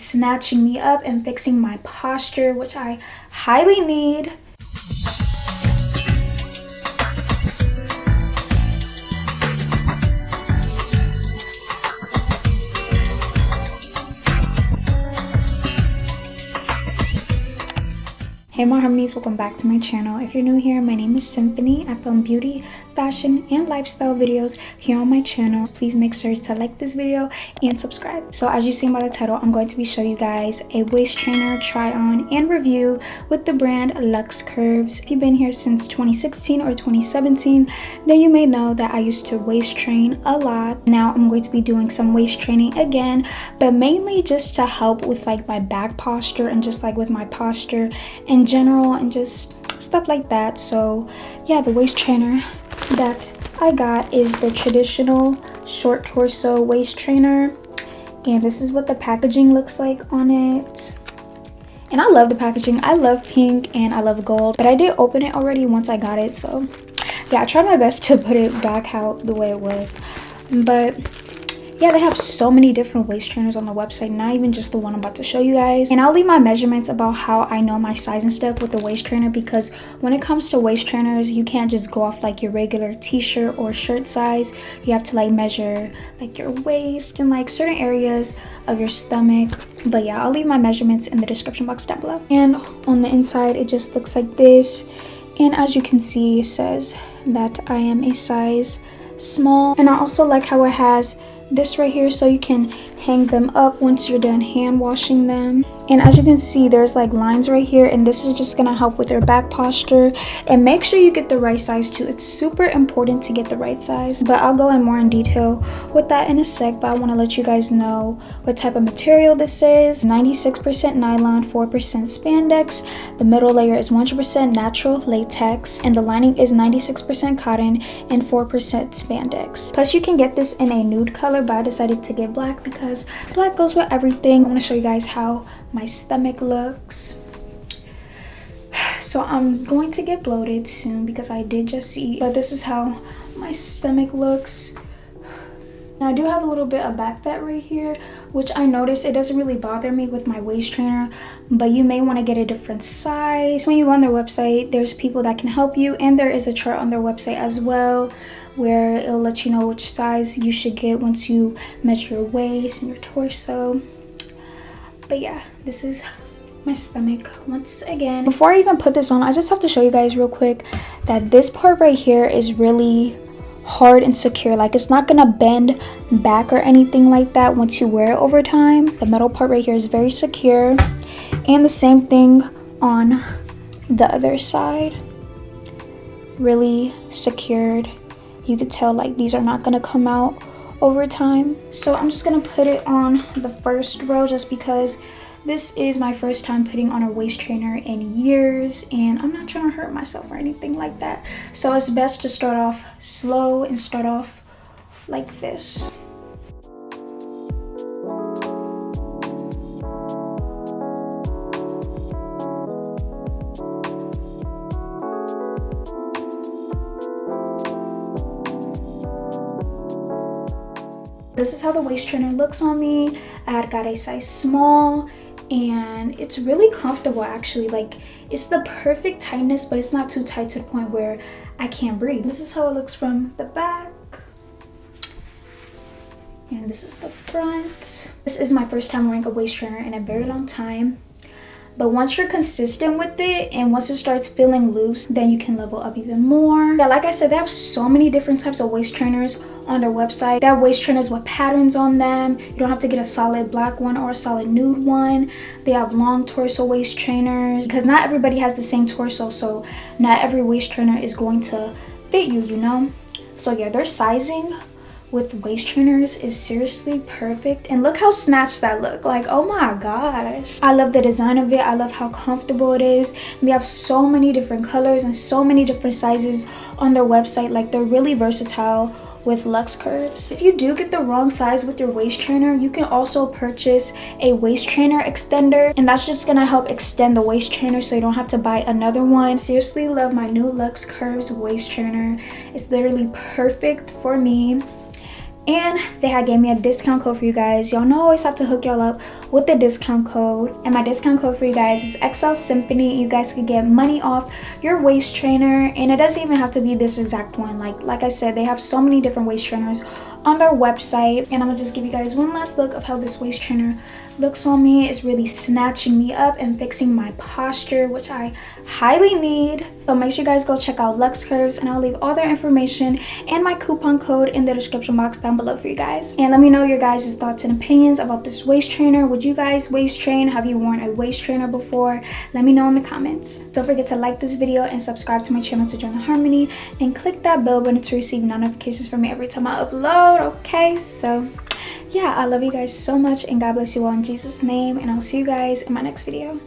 snatching me up and fixing my posture, which I highly need. Hey my harmonies, welcome back to my channel. If you're new here, my name is Symphony. I film beauty, fashion, and lifestyle videos here on my channel. Please make sure to like this video and subscribe. So as you've seen by the title, I'm going to be showing you guys a waist trainer try on and review with the brand Luxx Curves. If you've been here since 2016 or 2017, then you may know that I used to waist train a lot. Now I'm going to be doing some waist training again, but mainly just to help with like my back posture and just like with my posture in general and just stuff like that. So yeah, the waist trainer that I got is the traditional short torso waist trainer, and this is what the packaging looks like on it. And I love the packaging. I love pink and I love gold, but I did open it already once I got it, so yeah, I tried my best to put it back out the way it was. But yeah, they have so many different waist trainers on the website, not even just the one I'm about to show you guys. And I'll leave my measurements about how I know my size and stuff with the waist trainer, because when it comes to waist trainers, you can't just go off like your regular t-shirt or shirt size. You have to like measure like your waist and like certain areas of your stomach. But yeah, I'll leave my measurements in the description box down below. And on the inside, it just looks like this. And as you can see, it says that I am a size small. And I also like how it has this right here, so you can hang them up once you're done hand washing them. And as you can see, there's like lines right here, and this is just gonna help with your back posture. And make sure you get the right size too. It's super important to get the right size, but I'll go in more in detail with that in a sec. But I want to let you guys know what type of material this is. 96% nylon, 4% spandex. The middle layer is 100% natural latex, and the lining is 96% cotton and 4% spandex. Plus you can get this in a nude color, but I decided to get black because black goes with everything. I want to show you guys how my stomach looks. So I'm going to get bloated soon because I did just eat, but this is how my stomach looks. Now I do have a little bit of back fat right here, which I noticed it doesn't really bother me with my waist trainer, but you may want to get a different size. When you go on their website, there's people that can help you, and there is a chart on their website as well where it'll let you know which size you should get once you measure your waist and your torso. But yeah, this is my stomach once again. Before I even put this on, I just have to show you guys real quick that this part right here is really hard and secure. Like, it's not gonna bend back or anything like that once you wear it over time. The metal part right here is very secure, and the same thing on the other side, really secured. You could tell like these are not gonna come out over time. So I'm just gonna put it on the first row just because this is my first time putting on a waist trainer in years, and I'm not trying to hurt myself or anything like that. So it's best to start off slow and start off like this. This is how the waist trainer looks on me. I had got a size small, and it's really comfortable actually. Like, it's the perfect tightness, but it's not too tight to the point where I can't breathe. This is how it looks from the back, and this is the front. This is my first time wearing a waist trainer in a very long time, but once you're consistent with it and once it starts feeling loose, then you can level up even more. Yeah, like I said, they have so many different types of waist trainers on their website. They have waist trainers with patterns on them. You don't have to get a solid black one or a solid nude one. They have long torso waist trainers because not everybody has the same torso, so not every waist trainer is going to fit you, you know? So yeah, their sizing with waist trainers is seriously perfect. And look how snatched that look. Like, oh my gosh, I love the design of it. I love how comfortable it is. And they have so many different colors and so many different sizes on their website. Like, they're really versatile with Luxx Curves. If you do get the wrong size with your waist trainer, you can also purchase a waist trainer extender, and that's just gonna help extend the waist trainer so you don't have to buy another one. Seriously love my new Luxx Curves waist trainer. It's literally perfect for me. and they had gave me a discount code for you guys. Y'all know I always have to hook y'all up with the discount code, and my discount code for you guys is XOSYMPHONY. You guys could get money off your waist trainer, and it doesn't even have to be this exact one. Like I said, they have so many different waist trainers on their website, and I'm gonna just give you guys one last look of how this waist trainer looks on me. It's really snatching me up and fixing my posture, which I highly need. So make sure you guys go check out Luxx Curves, and I'll leave all their information and my coupon code in the description box down below for you guys. And let me know your guys' thoughts and opinions about this waist trainer. Would you guys waist train? Have you worn a waist trainer before? Let me know in the comments. Don't forget to like this video and subscribe to my channel to join the harmony, and click that bell button to receive notifications from me every time I upload. Okay, so yeah, I love you guys so much, and God bless you all in Jesus' name, and I'll see you guys in my next video.